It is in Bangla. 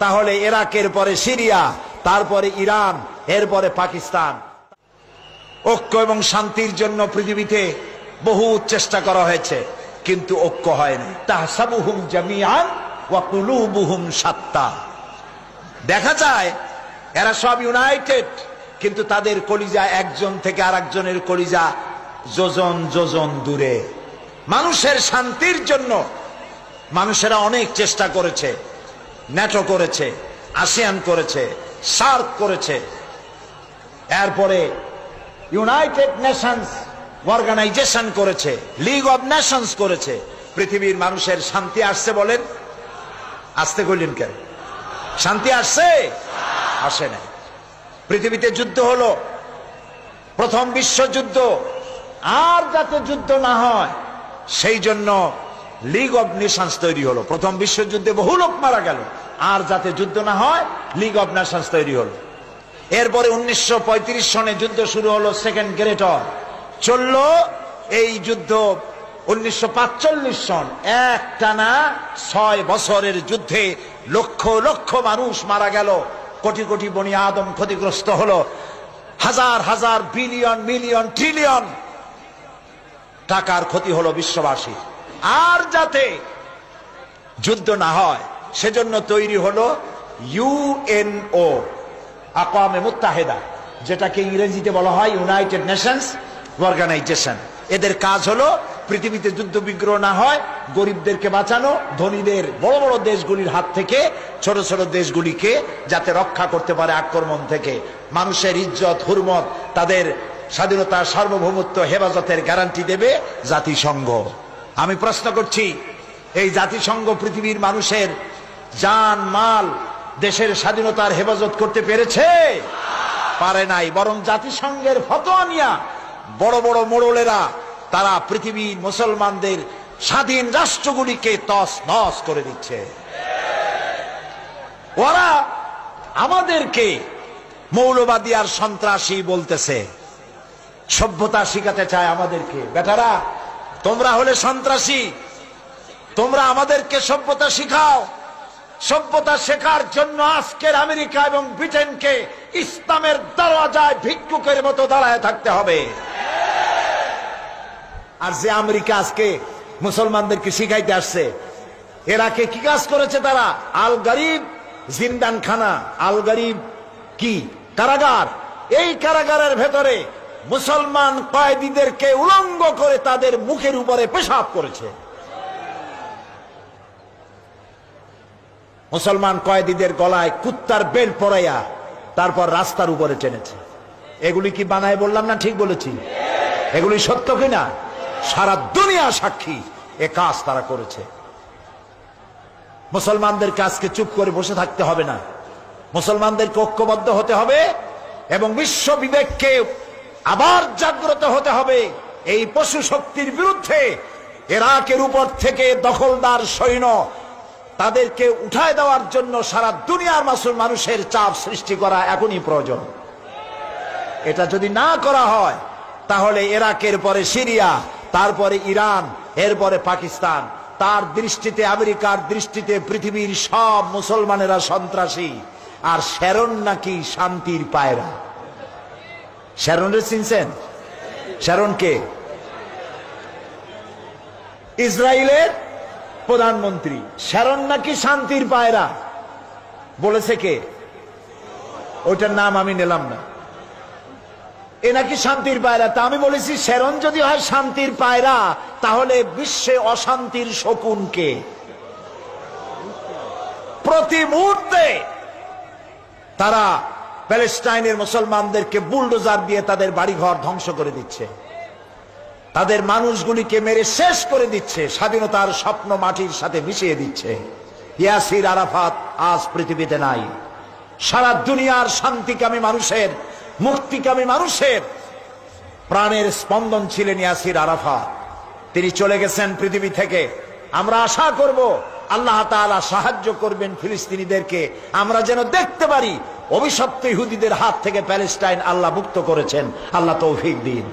তাহলে ইরাকের পরে সিরিয়া, তারপরে ইরান, এরপরে পাকিস্তান। ঐক্য এবং শান্তির জন্য পৃথিবীতে বহু চেষ্টা করা হয়েছে, কিন্তু ঐক্য হয়নি। তাহসাবুহুম জামিআন ওয়া কুলুবুহুম শাত্তা। দেখা যায় এরা সব ইউনাইটেড, কিন্তু তাদের কলিজা একজন থেকে আরেকজনের কলিজা যোজন যোজন দূরে। মানুষের শান্তির জন্য মানুষেরা অনেক চেষ্টা করেছে, ন্যাটো করেছে, আসিয়ান করেছে, সার্ক করেছে, এরপরে ইউনাইটেড নেশনস অর্গানাইজেশন করেছে, লিগ অব নেশনস করেছে। পৃথিবীর মানুষের শান্তি আসছে বলেন? আসতে কইলেন কেন? শান্তি আসছে? আসে না। পৃথিবীতে যুদ্ধ হলো, প্রথম বিশ্বযুদ্ধ, আর যাতে যুদ্ধ না হয় সেই জন্য লিগ অব নেশনস তৈরি হলো। প্রথম বিশ্বযুদ্ধে বহু লোক মারা গেল, আর যাতে যুদ্ধ না হয় লিগ অব নেশনস তৈরি হলো। এরপরে 1935 সনে যুদ্ধ শুরু হলো, সেকেন্ড গ্রেট ওয়ার চলল। এই যুদ্ধ 1945 সন, একটানা 6 বছরের যুদ্ধে লক্ষ লক্ষ মানুষ মারা গেল, কোটি কোটি বনি আদম ক্ষতিগ্রস্ত হলো, হাজার হাজার বিলিয়ন মিলিয়ন ট্রিলিয়ন টাকার ক্ষতি হলো বিশ্ববাসী। আর যাতে যুদ্ধ না হয় সেজন্য তৈরি হলো ইউএনও, আকওয়ামে মুত্তাহিদা, যেটাকে ইংরেজিতে বলা হয় ইউনাইটেড নেশনস অর্গানাইজেশন। এদের কাজ হলো পৃথিবীতে যুদ্ধ বিগ্রহ না হয়, গরিবদেরকে বাঁচানো, ধনীদের বড় বড় দেশগুলির হাত থেকে ছোট ছোট দেশগুলিকে যাতে রক্ষা করতে পারে আক্রমণ থেকে। মানুষের ইজ্জত হুরমত, তাদের স্বাধীনতা সার্বভৌমত্ব হেফাজতের গ্যারান্টি দেবে জাতিসংঘ। আমি প্রশ্ন করছি, এই জাতিসংঘ পৃথিবীর মানুষের জান মাল, দেশের স্বাধীনতার হেফাজত করতে পেরেছে? পারে নাই। বরং জাতিসংঘের ফতোয়া নিয়া বড় বড় মোড়লেরা তারা পৃথিবীর মুসলমানদের স্বাধীন রাষ্ট্রগুলিকে তস নস করে দিচ্ছে। ওরা আমাদেরকে মৌলবাদী আর সন্ত্রাসী বলতেছে, সভ্যতা শিখাতে চায় আমাদেরকে। বেটারা, তোমরা হলে সন্ত্রাসী, তোমরা আমাদেরকে সভ্যতা শিখাও। সভ্যতা শেখার জন্য আজকের আমেরিকা এবং ব্রিটেনকে ইসলামের দরওয়াজায় ভিক্ষুকের মতো দাঁড়ায় থাকতে হবে। আর যে আমেরিকা আজকে মুসলমানদেরকে শিখাইতে আসছে, এরাকে কি কাজ করেছে তারা? আল গরিব জিন্দানখানা, আল গরিব কি কারাগার, এই কারাগারের ভেতরে মুসলমান কয়েদিদেরকে উলঙ্গ করে তাদের মুখের উপরে পেশাব করেছে। মুসলমান কয়েদিদের গলায় কুত্তার বেল পরাইয়া তারপর রাস্তার উপরে টেনেছে। এগুলি কি বানায় বললাম না? ঠিক বলেছি? এগুলি সত্য কিনা? সারা দুনিয়া সাক্ষী, এ কাজ তারা করেছে। মুসলমানদেরকে আজকে চুপ করে বসে থাকতে হবে না, মুসলমানদেরকে ঐক্যবদ্ধ হতে হবে এবং বিশ্ব বিবেককে আবার জাগ্রত হতে হবে। এই পশু শক্তির বিরুদ্ধে ইরাকের উপর থেকে দখলদার সৈন্য তাদেরকে উঠায় দেওয়ার জন্য সারা দুনিয়ার মানুষের চাপ সৃষ্টি করা এখনই প্রয়োজন। এটা যদি না করা হয় তাহলে ইরাকের পরে সিরিয়া, তারপরে ইরান, এরপরে পাকিস্তান, তার দৃষ্টিতে আমেরিকার দৃষ্টিতে পৃথিবীর সব মুসলমানেরা সন্ত্রাসী। আর শ্যারন নাকি শান্তির পায়রা। শ্যারনের চিনছেন? শ্যারনকে ইসরায়েলের প্রধানমন্ত্রী, শ্যারন নাকি শান্তির পায়রা বলেছে কে? ওইটার নাম আমি নিলাম না। এ নাকি শান্তির পায়রা। তা আমি বলেছি, শ্যারন যদি হয় শান্তির পায়রা, তাহলে বিশ্বে অশান্তির শকুন কে? প্রতি মুহূর্তে তারা প্যালেস্টাইনের মুসলমানদেরকে বুলডোজার দিয়ে তাদের বাড়িঘর ধ্বংস করে দিচ্ছে, তাদের মানুষগুলিকে মেরে শেষ করে দিচ্ছে, স্বাধীনতার স্বপ্ন মাটির সাথে মিশিয়ে দিচ্ছে। ইয়াসির আরাফাত আজ পৃথিবীতে নাই। সারা দুনিয়ার শান্তিকামী মানুষের, মুক্তিকামী মানুষের প্রাণের স্পন্দন ছিলেন ইয়াসির আরাফাত। তিনি চলে গেছেন পৃথিবী থেকে। আমরা আশা করব আল্লাহ তাআলা সাহায্য করবেন ফিলিস্তিনিদেরকে, আমরা যেন দেখতে পারি অভিশপ্ত ইহুদিদের হাত থেকে প্যালেস্টাইন আল্লাহ মুক্ত করেছেন। আল্লাহ তৌফিক দিন।